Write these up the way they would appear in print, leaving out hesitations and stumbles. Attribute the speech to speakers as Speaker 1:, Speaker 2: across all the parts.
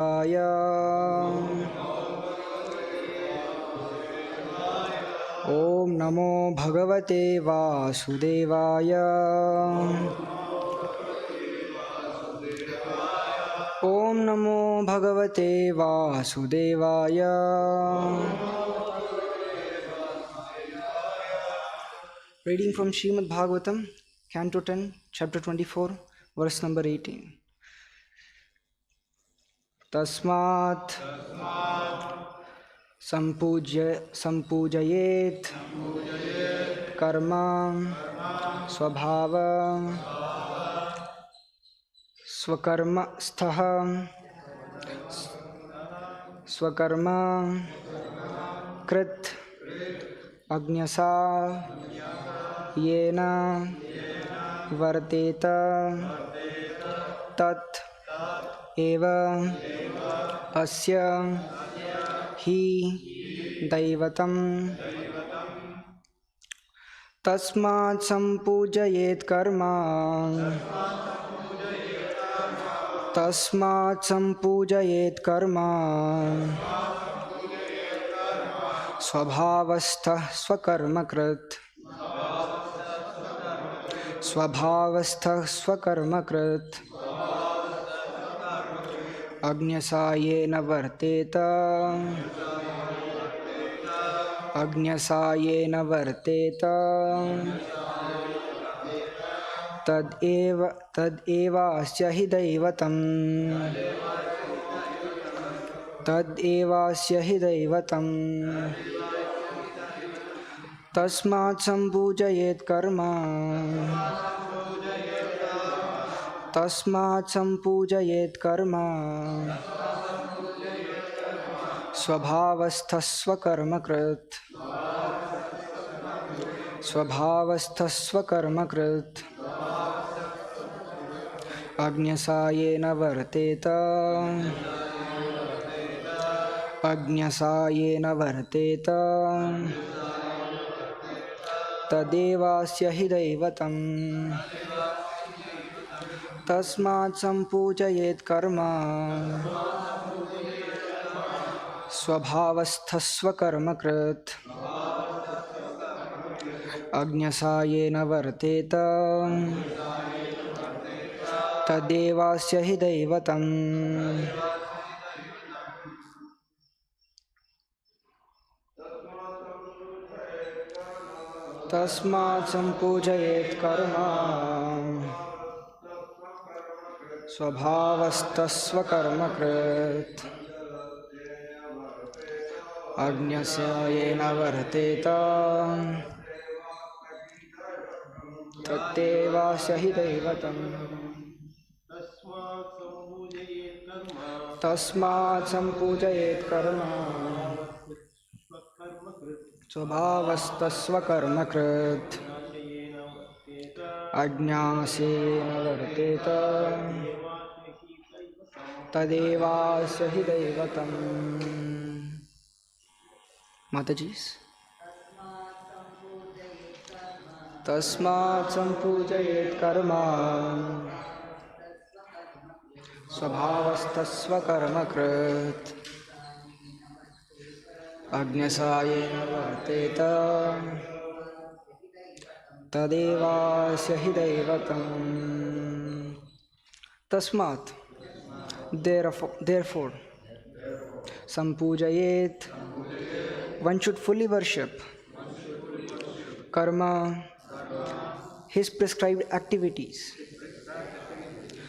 Speaker 1: Om Namo Bhagavate Vasudevaya. Om Namo Bhagavate Vasudevaya. Reading from Srimad Bhagavatam, Canto 10, Chapter 24, verse number 18. Tasmat Sampujayet Karma Swabhava Swakarma Stha Swakarma Krit Agnyasa Yena Varteta Tat Eva Asya Hi Daivatam Tasmat Sampujayet Karma Tasmat Sampujayet Karma Swabhavastha Swakarmakrit Swabhavastha Swakarmakrit Agnyasayena Varteta Agnyasayena Varteta Tadeva Asya Hi Daivatam Tadeva Asya Hi Daivatam Tasmat Sampujayet Karma Tasmat Sampujayet Karma Swabhavastha Swakarmakrit Swabhavastha Swakarmakrit Agnyasayena Varteta Agnyasayena Varteta Tadevasya Hi Daivatam Tasmat Sampujayet Karma Swabhavastha Swakarmakrit Agnyasayena Varteta Tadevasya Hi Daivatam. Tasmat Sampujayet Karma Swabhavastha Swakarmakrit Agnyasayena Varteta Tattevasya Hi Daivatam. Tasmat Sampujayet Karma Swabhavastha Swakarmakrit Agnyasayena Varteta Tadevasya Hi Daivatam. Matajis. Tasmat Sampujayet Karma Swabhavastha Swakarmakrit Agnyasayena Varteta Tadevasya Hi Daivatam. Tasmat, therefore, Sampujayet, one should fully worship Karma, his prescribed activities,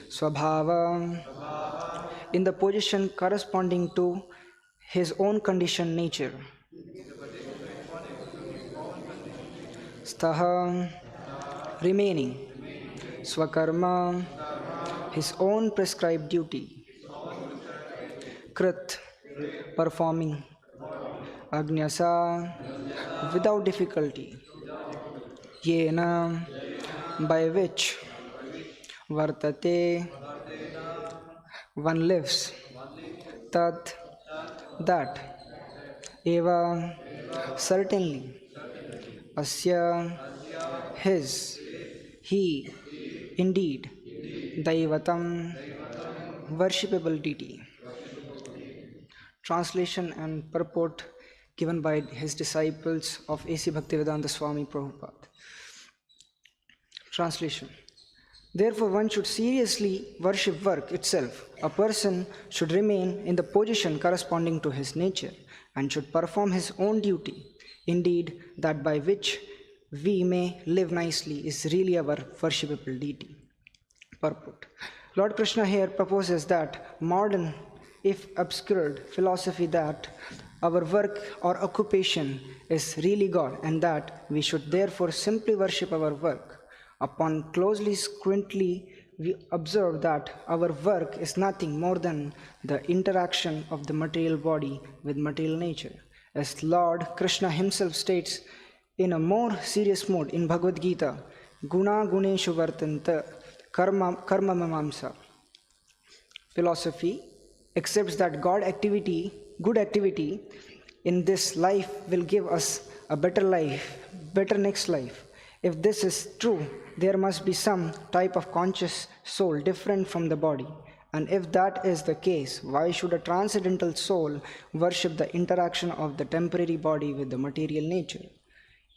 Speaker 1: Swabhava, in the position corresponding to his own conditioned nature, Sthaha, remaining, Swakarma, his own prescribed duty, Krit, performing, Agnyasa, without difficulty, Yena, by which, Vartate, one lives, Tat, that, Eva, certainly, Asya, his, he, indeed, Daivatam, worshipable deity. translation and purport given by his disciples of A.C. Bhaktivedanta Swami Prabhupada. Translation. Therefore, one should seriously worship work itself. A person should remain in the position corresponding to his nature and should perform his own duty. Indeed, that by which we may live nicely is really our worshipable deity. Purport. Lord Krishna here proposes that modern, if obscured, philosophy that our work or occupation is really God and that we should therefore simply worship our work. Upon closely scrutiny, we observe that our work is nothing more than the interaction of the material body with material nature. As Lord Krishna himself states in a more serious mode in Bhagavad Gita, Guna Guneshu Vartanta Karma Mamamsa. Philosophy accepts that good activity in this life will give us a better life, better next life. If this is true, there must be some type of conscious soul different from the body. And if that is the case, why should a transcendental soul worship the interaction of the temporary body with the material nature?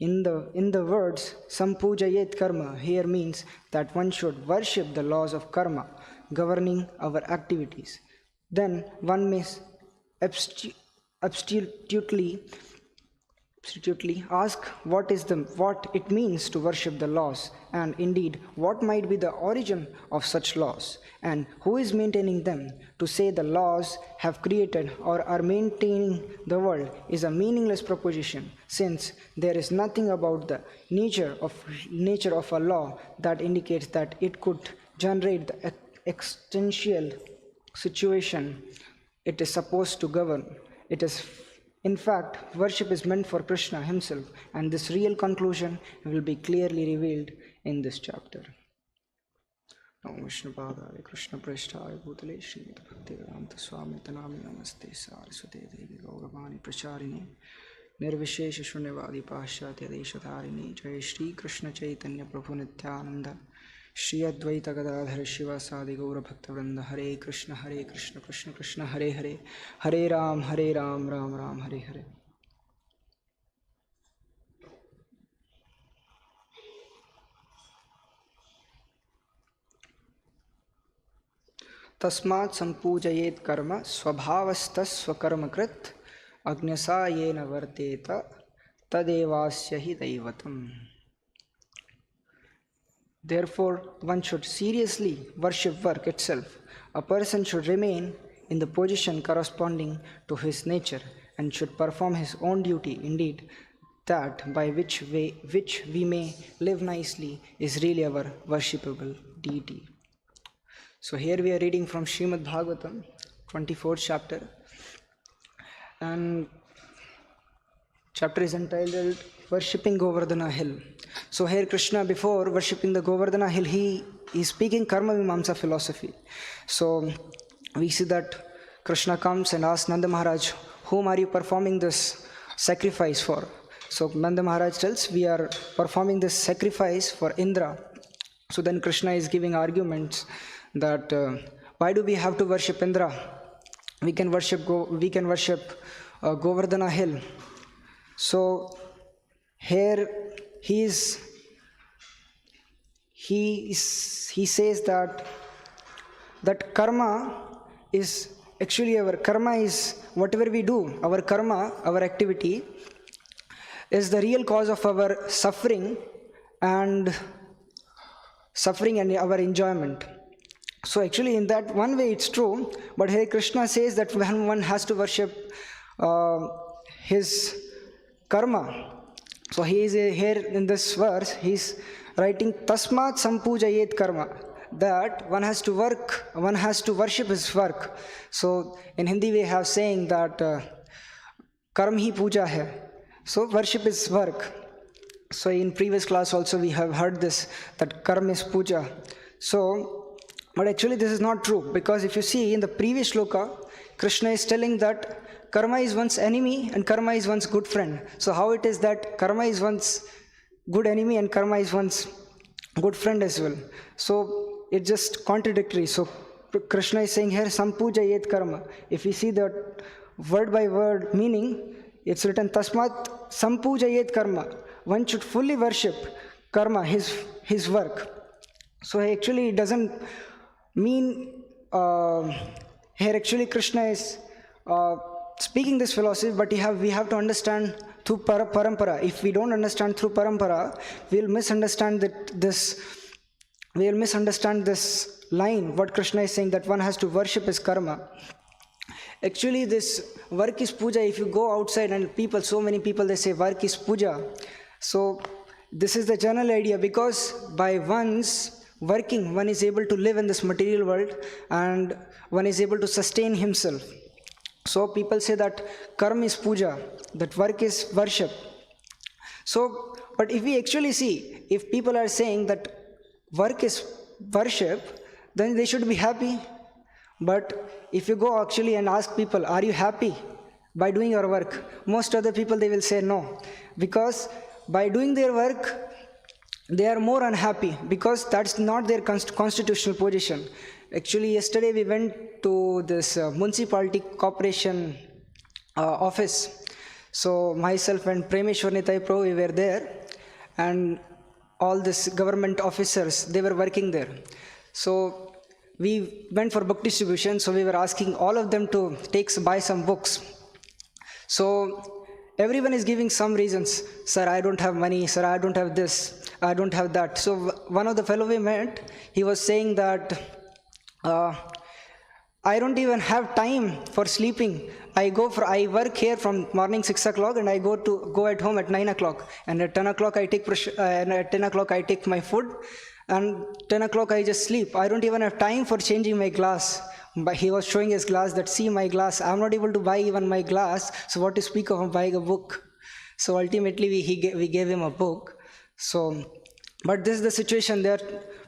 Speaker 1: In the words, Sampujayet karma here means that one should worship the laws of karma governing our activities. Then one may absolutely ask what it means to worship the laws, and indeed what might be the origin of such laws, and who is maintaining them. To say the laws have created or are maintaining the world is a meaningless proposition, since there is nothing about the nature of a law that indicates that it could generate the existential situation it is supposed to govern. In fact, worship is meant for Krishna himself, and this real conclusion will be clearly revealed in this chapter. Namo Vishnu Padaya Krishna Prasthaya Bhutale Srimad Bhaktivedanta Swami Tanami Namaste Saraswate Devi Gauravani Pracharini Nirvishesha Shunyavadi Paschatya Deshatharini Jai Shri Krishna Chaitanya Prabhu Nityananda Shri Advaita Gadadhara Shiva Sadi Gaura Bhakta Hare Krishna Krishna Krishna Hare Hare Hare Ram Ram Ram Hare Hare. Tasmat sampujayet karma swabhavastas swakarma krit agnyasa yena varteta tadevasya hi daivatam. Therefore, one should seriously worship work itself. A person should remain in the position corresponding to his nature and should perform his own duty. Indeed, that by which we may live nicely is really our worshipable deity. So here we are reading from Srimad Bhagavatam, 24th chapter, and chapter is entitled Worshipping Govardhana Hill. So here Krishna, before worshipping the Govardhana Hill, he is speaking Karma Mimamsa philosophy. So we see that Krishna comes and asks Nanda Maharaj, whom are you performing this sacrifice for? So Nanda Maharaj tells, we are performing this sacrifice for Indra. So then Krishna is giving arguments that why do we have to worship Indra? We can worship Govardhana Hill. So here he says that karma is actually our karma is whatever we do. Our karma, our activity, is the real cause of our suffering and our enjoyment. So actually in that one way it's true, but here Krishna says that when one has to worship his karma. So he is here in this verse, he's writing Tasmat Sampujayet Karma, that one has to worship his work. So in Hindi we have saying that Karm hi puja hai. So worship is work. So in previous class also we have heard this, that karma is puja. So but actually this is not true, because if you see in the previous shloka, Krishna is telling that karma is one's enemy and karma is one's good friend. So how it is that karma is one's good enemy and karma is one's good friend as well? So it's just contradictory. So Krishna is saying here, sampuja yet karma. If we see the word by word meaning, it's written tasmat sampuja yet karma. One should fully worship karma, his work. So actually it doesn't mean here actually Krishna is speaking this philosophy, but we have to understand through parampara. If we don't understand through parampara, we'll misunderstand this line, what Krishna is saying, that one has to worship his karma. Actually, this work is puja. If you go outside and so many people, they say work is puja. So this is the general idea, because by one's working, one is able to live in this material world and one is able to sustain himself. So people say that karma is puja, that work is worship. So, but if we actually see, if people are saying that work is worship, then they should be happy. But if you go actually and ask people, are you happy by doing your work? Most other people, they will say no. Because by doing their work, they are more unhappy, because that's not their constitutional position. Actually, yesterday we went to this municipality corporation office. So myself and Premeshwar Nitai Pro, we were there, and all these government officers, they were working there. So we went for book distribution, so we were asking all of them to buy some books. So everyone is giving some reasons. Sir, I don't have money. Sir, I don't have this. I don't have that. So one of the fellow we met, he was saying that I don't even have time for sleeping. I work here from morning 6 o'clock, and I go at home at 9 o'clock. And at 10 o'clock I take my food, and 10 o'clock I just sleep. I don't even have time for changing my glass. But he was showing his glass, that see my glass, I'm not able to buy even my glass, so what to speak of buying a book. So ultimately we gave him a book. So, but this is the situation there.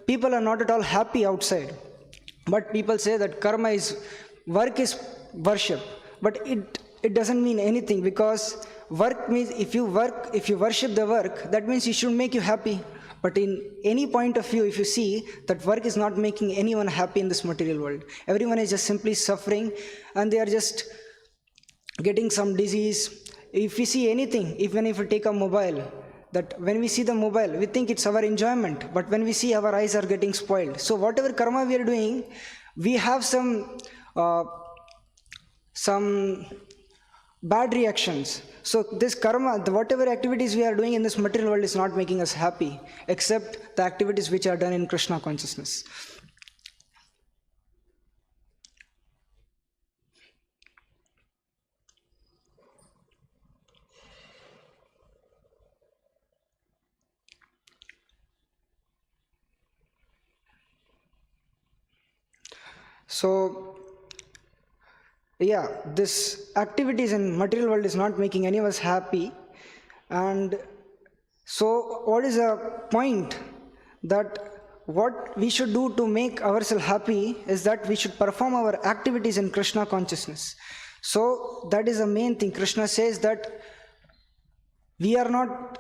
Speaker 1: People are not at all happy outside. But people say that work is worship. But it doesn't mean anything, because work means if you worship the work, that means it should make you happy. But in any point of view, if you see that work is not making anyone happy in this material world, everyone is just simply suffering, and they are just getting some disease. If we see anything, even if we take a mobile, that when we see the mobile, we think it's our enjoyment, but when we see, our eyes are getting spoiled. So whatever karma we are doing, we have some bad reactions. So this karma, whatever activities we are doing in this material world is not making us happy, except the activities which are done in Krishna consciousness. So yeah, this activities in material world is not making any of us happy. And so what is the point? That what we should do to make ourselves happy is that we should perform our activities in Krishna consciousness. So that is the main thing. Krishna says that we are not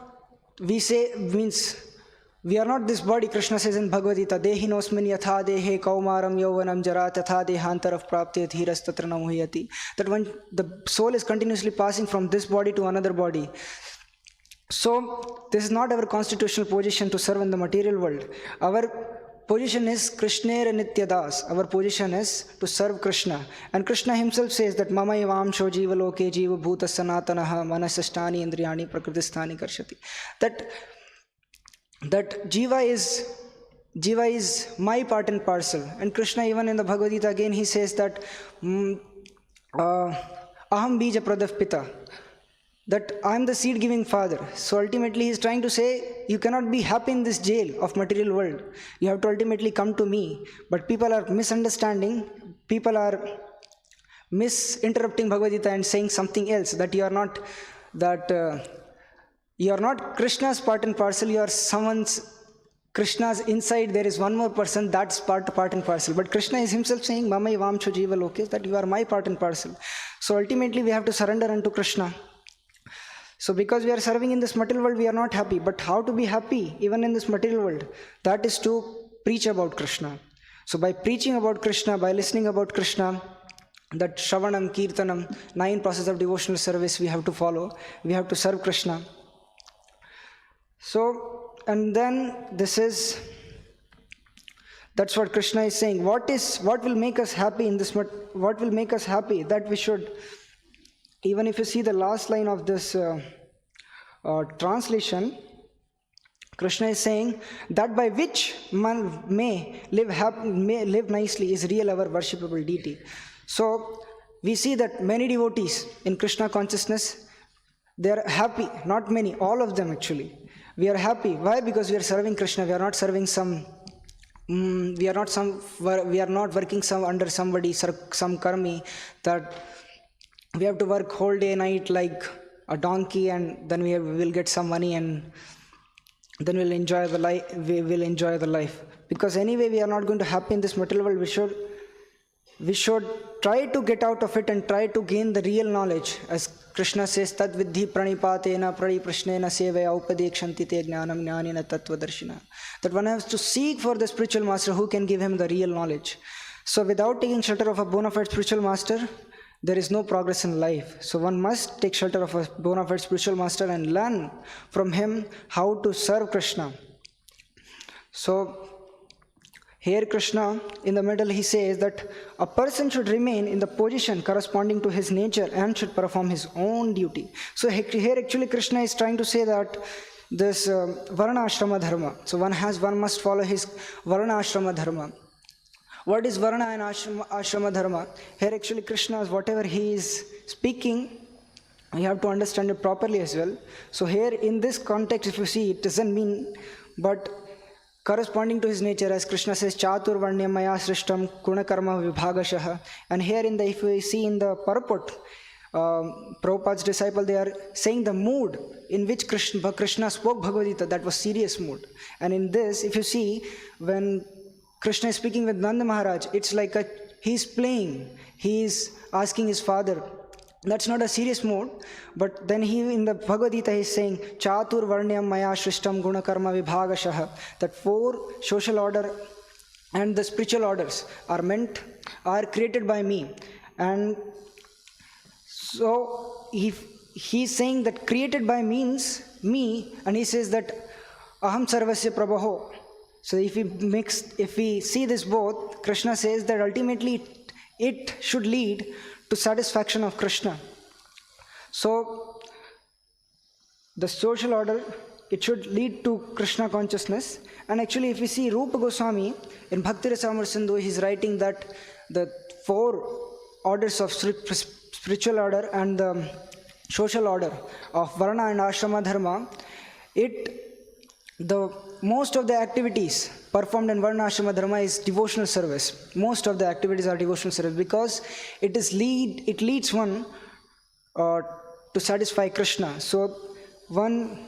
Speaker 1: this body. Krishna says in Bhagavad Gita, Dehi nosmin yatha dehe kaumaram yauvanam jara tatha dehantarav prapte dhiras tatra na muhyati. That when the soul is continuously passing from this body to another body. So this is not our constitutional position to serve in the material world. Our position is Krishnera Nityadas. Our position is to serve Krishna. And Krishna himself says that Mama Ivamsho Jiva Loke Jiva Bhuta Sanatanaha Manasashtani Indriyani Prakritisthani Karshati. That Jiva is my part and parcel. And Krishna, even in the Bhagavad Gita again, he says that Aham Bija Pradav Pita, that I am the seed giving father. So ultimately he is trying to say, you cannot be happy in this jail of material world. You have to ultimately come to me. But people are misunderstanding, people are misinterpreting Bhagavad Gita and saying something else, that you are not Krishna's part and parcel, you are Krishna's inside, there is one more person, that's part and parcel. But Krishna is himself saying, Mama Ivamsho Jiva Loke, that you are my part and parcel. So ultimately we have to surrender unto Krishna. So because we are serving in this material world, we are not happy. But how to be happy even in this material world? That is to preach about Krishna. So by preaching about Krishna, by listening about Krishna, that Shravanam, Kirtanam, 9 process of devotional service we have to follow. We have to serve Krishna. So, and then that's what Krishna is saying. What will make us happy in this? What will make us happy? That we should, even if you see the last line of this translation, Krishna is saying that by which man may live nicely is real our worshipable deity. So we see that many devotees in Krishna consciousness, they are happy. Not many, all of them actually. We are happy. Why? Because we are serving Krishna. We are not serving we are not working under somebody, some karmi, that we have to work whole day night like a donkey, and then we will get some money, and then we'll enjoy the life. We will enjoy the life, because anyway we are not going to happy in this material world. We should try to get out of it and try to gain the real knowledge. As Krishna says, Tad vidhi pranipatena prashnena sevaya upadekshanti te jnanam jnanina tattvadarshina. That one has to seek for the spiritual master who can give him the real knowledge. So without taking shelter of a bona fide spiritual master, there is no progress in life. So one must take shelter of a bona fide spiritual master and learn from him how to serve Krishna. So here Krishna, in the middle, he says that a person should remain in the position corresponding to his nature and should perform his own duty. So here actually Krishna is trying to say that this Varna Ashrama Dharma. So one must follow his Varna Ashrama Dharma. What is Varna and Ashrama Dharma? Here actually Krishna, whatever he is speaking, you have to understand it properly as well. So here in this context, if you see, it doesn't mean, but corresponding to his nature, as Krishna says, Chatur Varnyam Maya Srishtam Gunakarma Vibhagashah. And here if we see in the purport, Prabhupada's disciple, they are saying the mood in which Krishna spoke Bhagavad Gita, that was serious mood. And in this, if you see, when Krishna is speaking with Nanda Maharaj, it's like he's playing, he's asking his father. That's not a serious mood, but then in the Bhagavad Gita he's saying, Chatur Varnyam Maya Shrishtam Gunakarma Vibhagashah, that 4 social order and the spiritual orders are created by me. And so he's saying that created by means me, and he says that Aham Sarvasya Prabhaho. So if we see this both, Krishna says that ultimately it should lead to satisfaction of Krishna. So the social order, it should lead to Krishna consciousness. And actually if we see Rupa Goswami in Bhakti Rasamrita Sindhu, he's writing that the 4 orders of spiritual order and the social order of Varna and Ashrama Dharma, most of the activities performed in Varna Ashrama Dharma is devotional service. Most of the activities are devotional service, because it leads one to satisfy Krishna. So one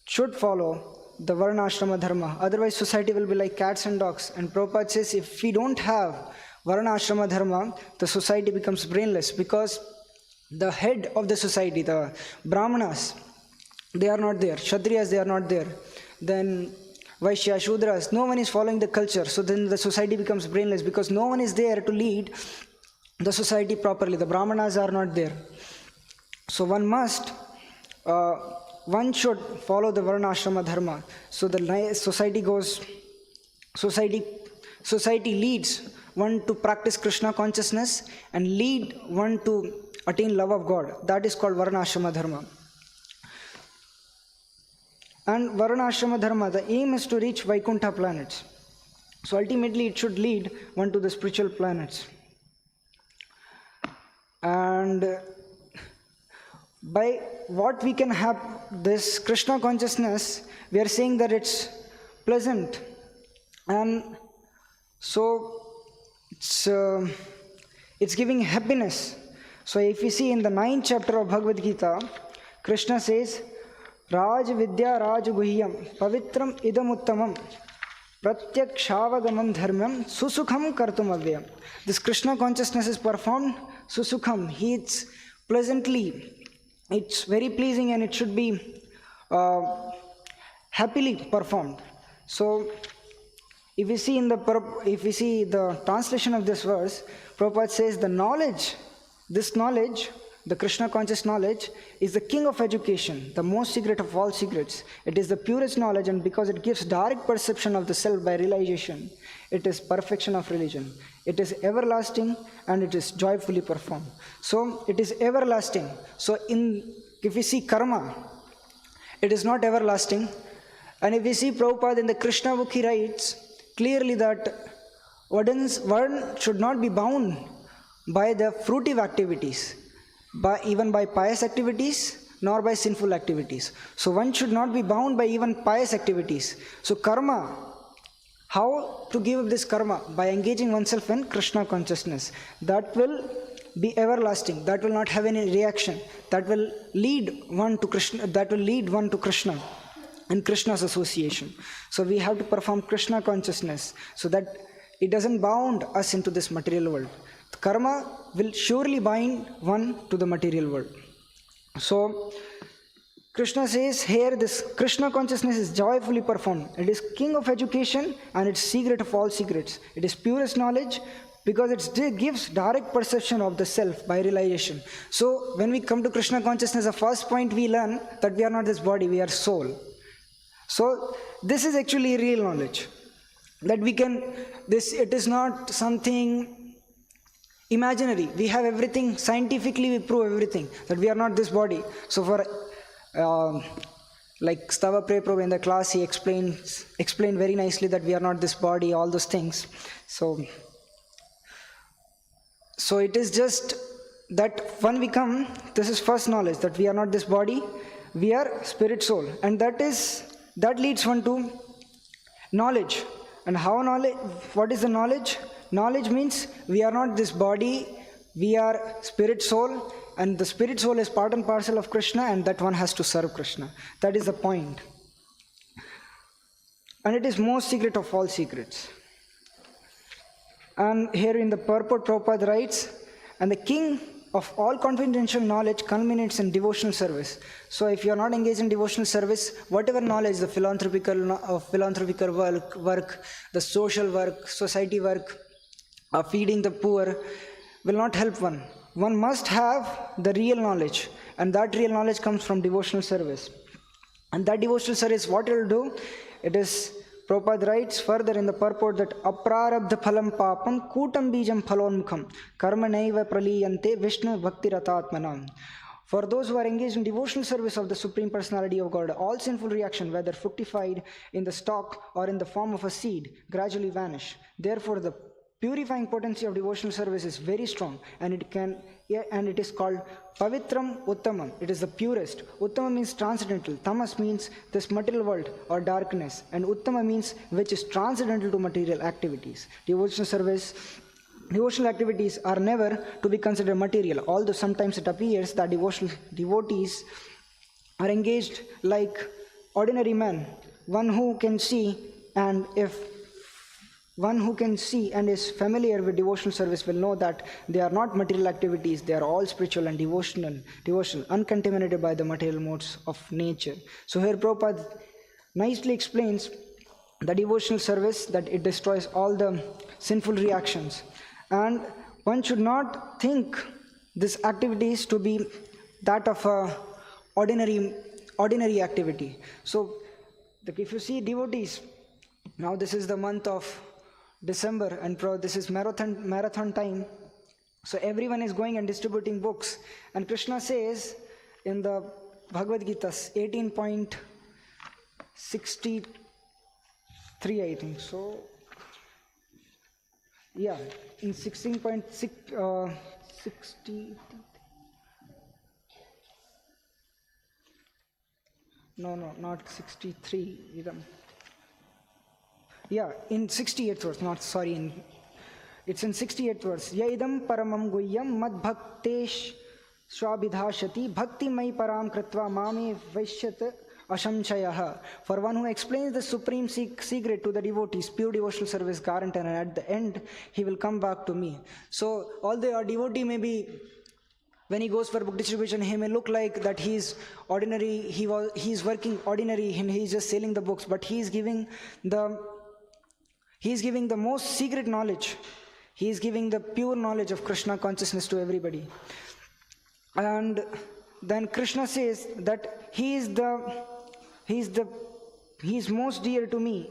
Speaker 1: should follow the Varna Ashrama Dharma. Otherwise society will be like cats and dogs. And Prabhupada says if we don't have Varna Ashrama Dharma, the society becomes brainless, because the head of the society, the Brahmanas, they are not there. Kshatriyas, they are not there. Then Vaishya, Shudras, no one is following the culture. So then the society becomes brainless, because no one is there to lead the society properly. The Brahmanas are not there. So one should follow the Varna Ashrama Dharma. So the society leads one to practice Krishna consciousness and lead one to attain love of God. That is called Varna Ashrama Dharma. And Varna Ashrama Dharma, the aim is to reach Vaikuntha planets. So ultimately it should lead one to the spiritual planets. And by what we can have this Krishna consciousness, we are saying that it's pleasant. And so it's giving happiness. So if we see in the 9th chapter of Bhagavad Gita, Krishna says, Raj Vidya Raj Guhyam Pavitram Idamuttamam Pratyakshaavagamam Dharmam Susukham Kartum Avyam. This Krishna consciousness is performed Susukham. It's very pleasing, and it should be happily performed. So If we see the translation of this verse, Prabhupada says this knowledge, the Krishna conscious knowledge, is the king of education, the most secret of all secrets. It is the purest knowledge, and because it gives direct perception of the self by realization, it is perfection of religion. It is everlasting and it is joyfully performed. So it is everlasting. So if we see karma, it is not everlasting. And if we see Prabhupada in the Krishna book, he writes clearly that one should not be bound by the fruitive activities, even by pious activities, nor by sinful activities. So one should not be bound by even pious activities. So karma, how to give up this karma? By engaging oneself in Krishna consciousness. That will be everlasting. That will not have any reaction. That will lead one to Krishna and Krishna's association. So we have to perform Krishna consciousness so that it doesn't bound us into this material world. Karma will surely bind one to the material world. So Krishna says here, this Krishna consciousness is joyfully performed. It is king of education and it's secret of all secrets. It is purest knowledge because it gives direct perception of the self by realization. So when we come to Krishna consciousness, the first point we learn that we are not this body, we are soul. So this is actually real knowledge. That it is not something imaginary. We have everything, scientifically we prove everything, that we are not this body. So for like Stava Preprabhu in the class, he explained very nicely that we are not this body, all those things. So it is just that when we come, this is first knowledge, that we are not this body, we are spirit soul. And that leads one to knowledge. And what is the knowledge? Knowledge means we are not this body, we are spirit soul, and the spirit soul is part and parcel of Krishna, and that one has to serve Krishna. That is the point. And it is most secret of all secrets. And here in the purport, Prabhupada writes, and the king of all confidential knowledge culminates in devotional service. So if you are not engaged in devotional service, whatever knowledge, the philanthropical work, the social work, society work, feeding the poor, will not help one. One must have the real knowledge, and that real knowledge comes from devotional service. And that devotional service, what it will do? It is, Prabhupada writes further in the purport that aprarabdha phalam papam kutam bijam phalonmukham karma naiva praliyante vishnu bhakti ratatmanam. For those who are engaged in devotional service of the Supreme Personality of God, all sinful reaction, whether fructified in the stalk or in the form of a seed, gradually vanish. Therefore, the purifying potency of devotional service is very strong, and it is called Pavitram Uttamam. It is the purest. Uttama means transcendental. Tamas means this material world or darkness. And Uttama means which is transcendental to material activities. Devotional activities are never to be considered material, although sometimes it appears that devotees are engaged like ordinary men. One who can see and is familiar with devotional service will know that they are not material activities, they are all spiritual and devotional, uncontaminated by the material modes of nature. So here Prabhupada nicely explains the devotional service, that it destroys all the sinful reactions. And one should not think these activities to be that of a ordinary activity. So if you see devotees, now this is the month of December, and this is marathon time. So everyone is going and distributing books. And Krishna says in the Bhagavad Gita 18.63, I think. So, yeah, in 16.60. No, not 63. Yeah, in 68th verse, it's in 68th verse. Yaidam paramam guhyam mad bhaktesh swabhidhashati bhakti mai param kritva mame vaishyat ashamshayah. For one who explains the supreme secret to the devotees, pure devotional service guaranteed, and at the end he will come back to me. So although a devotee may be, when he goes for book distribution, he may look like that he is ordinary, he is working ordinary, and he is just selling the books, but he is giving He is giving the most secret knowledge. He is giving the pure knowledge of Krishna consciousness to everybody. And then Krishna says that he is most dear to me.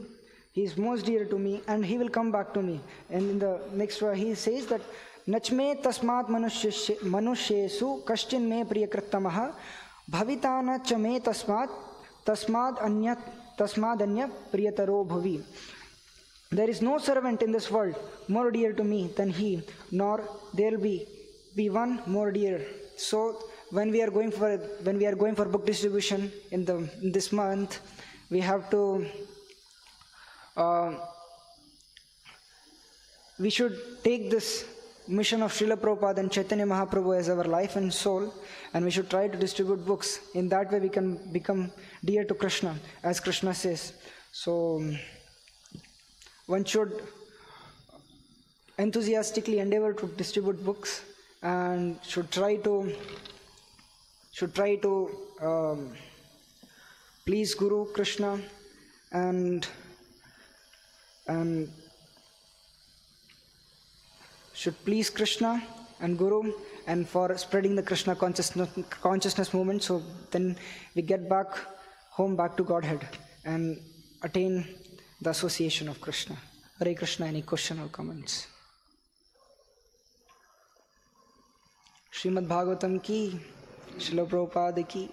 Speaker 1: He is most dear to me, and he will come back to me. And in the next verse he says that Nachme tasmat manushyesu kashchin me priyakritamaha bhavitana cha me tasmad anya priyataro bhavi. There is no servant in this world more dear to me than he, nor there will be one more dear. So when we are going for book distribution in this month, we have to we should take this mission of Srila Prabhupada and Chaitanya Mahaprabhu as our life and soul, and we should try to distribute books. In that way we can become dear to Krishna, as Krishna says. So one should enthusiastically endeavor to distribute books, and should try to please Guru Krishna and should please Krishna and Guru, and for spreading the Krishna consciousness movement, so then we get back home, back to Godhead, and attain the association of Krishna. Hare Krishna. Any question or comments? Srimad Bhagavatam ki, Srila Prabhupada ki.